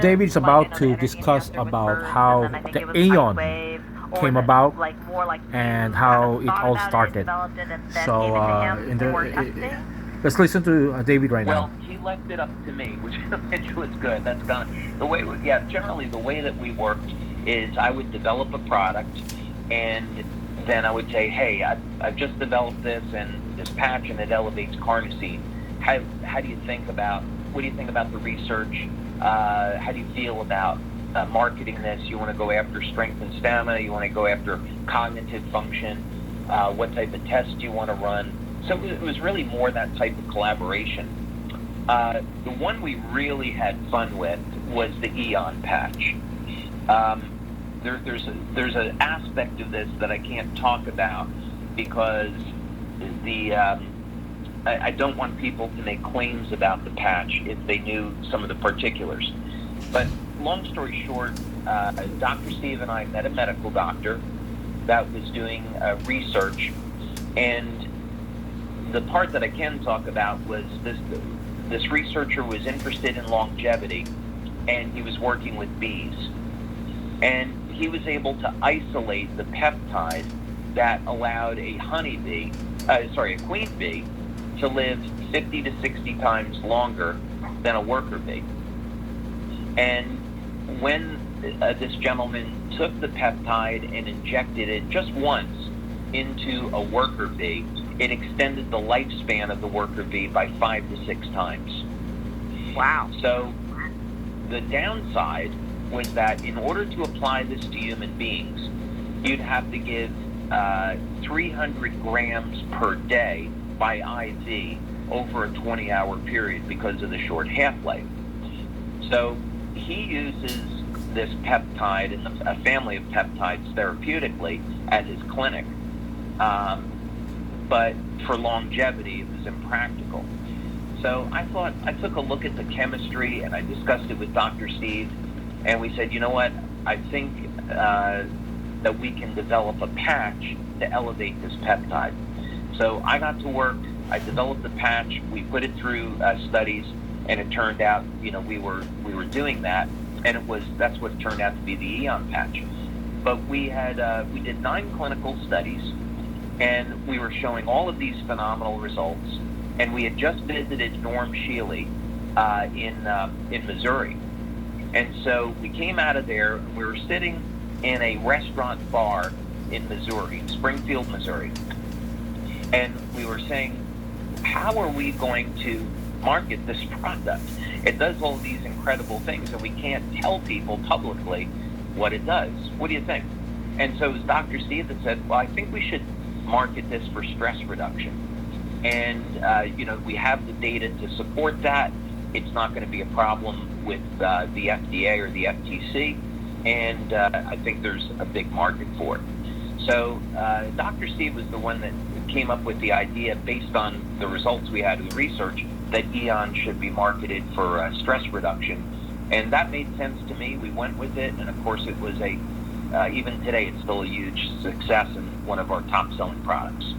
David's about to discuss about how the Aeon came about and how it all started. So, let's listen to David right now. Well, he left it up to me, which was good. That's gone. The way, generally the way that we worked is I would develop a product, and then I would say, hey, I've just developed this and this patch, and it elevates carnosine. How do you think about, what do you think about the research? How do you feel about marketing this? You want to go after strength and stamina? You want to go after cognitive function? What type of test do you want to run? So it was really more that type of collaboration. The one we really had fun with was the Aeon patch. There's an aspect of this that I can't talk about because I don't want people to make claims about the patch if they knew some of the particulars. But long story short, Dr. Steve and I met a medical doctor that was doing research, and the part that I can talk about was this researcher was interested in longevity, and he was working with bees. And he was able to isolate the peptide that allowed a a queen bee, to live 50 to 60 times longer than a worker bee. And when this gentleman took the peptide and injected it just once into a worker bee, it extended the lifespan of the worker bee by 5 to 6 times. Wow. So the downside was that in order to apply this to human beings, you'd have to give 300 grams per day by IV over a 20-hour period because of the short half-life. So he uses this peptide and a family of peptides therapeutically at his clinic. But for longevity, it was impractical. So I took a look at the chemistry and I discussed it with Dr. Steve, and we said, you know what, I think that we can develop a patch to elevate this peptide. So I got to work, I developed the patch, we put it through studies, and it turned out, we were doing that, and that's what turned out to be the Aeon patch. But we did 9 clinical studies, and we were showing all of these phenomenal results. And we had just visited Norm Shealy in Missouri. And so we came out of there, and we were sitting in a restaurant bar in Missouri, in Springfield, Missouri. And we were saying, how are we going to market this product? It does all these incredible things, and we can't tell people publicly what it does. What do you think? And so it was Dr. Steve that said, well, I think we should market this for stress reduction. And, we have the data to support that. It's not going to be a problem with the FDA or the FTC. And I think there's a big market for it. So Dr. Steve was the one that came up with the idea based on the results we had in the research that Aeon should be marketed for stress reduction. And that made sense to me. We went with it. And, of course, it was even today, it's still a huge success and one of our top-selling products.